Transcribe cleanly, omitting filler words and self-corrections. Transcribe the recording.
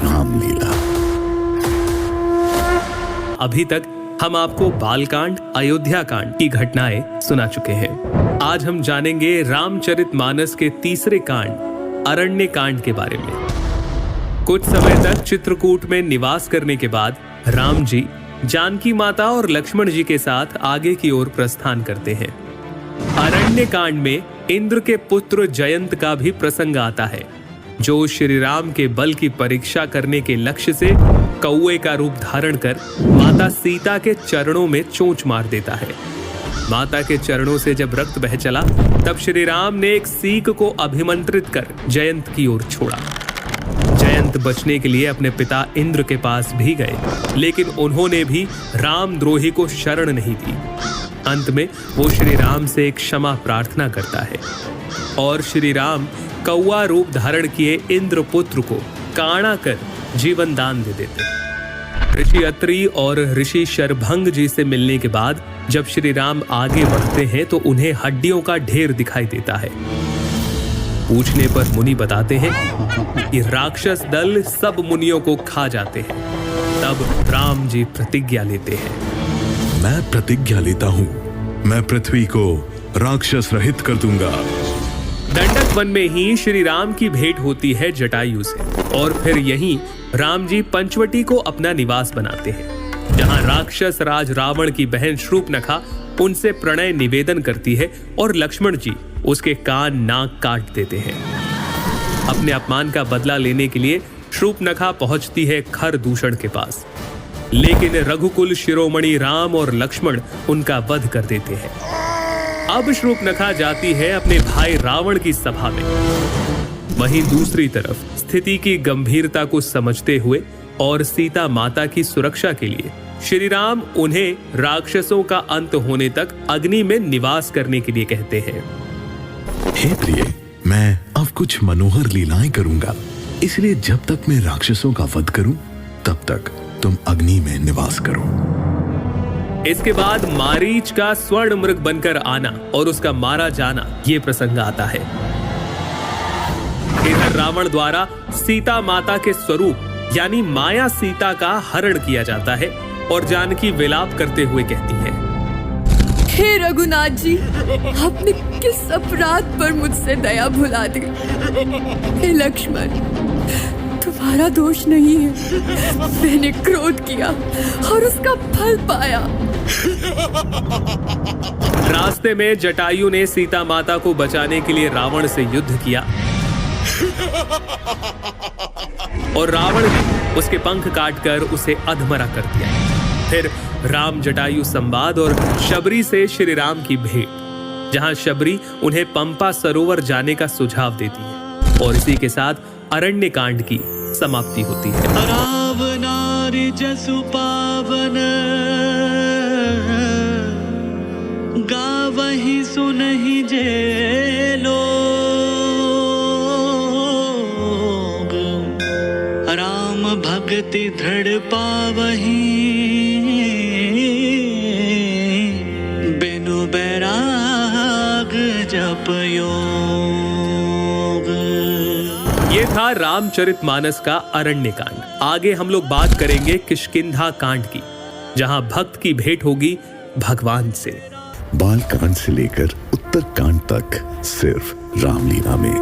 रामलीला। अभी तक हम आपको बालकांड, अयोध्या कांड की घटनाएं सुना चुके हैं। आज हम जानेंगे रामचरितमानस के तीसरे कांड अरण्य कांड के बारे में। कुछ समय तक चित्रकूट में निवास करने के बाद राम जी जानकी माता और लक्ष्मण जी के साथ आगे की ओर प्रस्थान करते हैं। अरण्य कांड में इंद्र के पुत्र जयंत का भी प्रसंग आता है, जो श्री राम के बल की परीक्षा करने के लक्ष्य से कौवे का रूप धारण कर माता सीता के चरणों में चोंच मार देता है। माता के चरणों से जब रक्त बह चला, तब श्री राम ने एक सीख को अभिमंत्रित कर जयंत की ओर छोड़ा। जयंत बचने के लिए अपने पिता इंद्र के पास भी गए, लेकिन उन्होंने भी रामद्रोही को शरण नहीं दी। अंत में वो श्री राम से एक क्षमा प्रार्थना करता है और श्री राम कौवा रूप धारण किए इंद्र पुत्र को काणा कर जीवन दान दे देते हैं। ऋषि अत्रि और ऋषि शरभंग जी से मिलने के बाद जब श्री राम आगे बढ़ते हैं तो उन्हें हड्डियों का ढेर दिखाई देता है। पूछने पर मुनि बताते हैं कि राक्षस दल सब मुनियों को खा जाते हैं। तब राम जी प्रतिज्ञा लेते हैं, मैं प्रतिज्ञा लेता हूँ, मैं पृथ्वी को राक्षस रहित कर दूंगा। दंडक वन में ही श्री राम की भेंट होती है जटायु से और फिर यहीं राम जी पंचवटी को अपना निवास बनाते हैं, जहां राक्षस राज रावण की बहन शूर्पणखा उनसे प्रणय निवेदन करती है और लक्ष्मण जी उसके कान नाक काट देते हैं। अपने अपमान का बदला लेने के लिए शूर्पणखा पहुंचती है खरदूषण के पास, लेकिन रघुकुल शिरोमणि राम और लक्ष्मण उनका वध कर देते हैं। अब शूर्पणखा जाती है अपने भाई रावण की सभा में। वहीं दूसरी तरफ स्थिति की गंभीरता को समझते हुए और सीता माता की सुरक्षा के लिए श्री राम उन्हें राक्षसों का अंत होने तक अग्नि में निवास करने के लिए कहते हैं। हे प्रिय, मैं अब कुछ मनोहर लीलाएं करूंगा, इसलिए जब तक मैं राक्षसों का वध करूं, तब तक तुम अग्नि में निवास करो। इसके बाद मारीच का स्वर्ण मृग बनकर आना और उसका मारा जाना, ये प्रसंग आता है। इधर रावण द्वारा सीता माता के स्वरूप यानी माया सीता का हरण किया जाता है और जानकी विलाप करते हुए कहती है, हे रघुनाथ जी, आपने किस अपराध पर मुझसे दया भुला दी। हे लक्ष्मण, तुम्हारा दोष नहीं है, मैंने क्रोध किया और उसका फल पाया। रास्ते में जटायु ने सीता माता को बचाने के लिए रावण से युद्ध किया और रावण ने उसके पंख काटकर उसे अधमरा कर दिया। फिर राम जटायु संवाद और शबरी से श्री राम की भेंट, जहां शबरी उन्हें पंपा सरोवर जाने का सुझाव देती है और इसी के साथ अरण्य कांड की समाप्ति होती है। रावणारि जसु पावन, गावहि सुनहि जे लोग, राम भक्ति दृढ़ पावहि, बिनु बैराग जप योग। ये था रामचरितमानस का अरण्य कांड। आगे हम लोग बात करेंगे किष्किंधा कांड की, जहां भक्त की भेंट होगी भगवान से। बाल कांड से लेकर उत्तर कांड तक सिर्फ रामलीला में।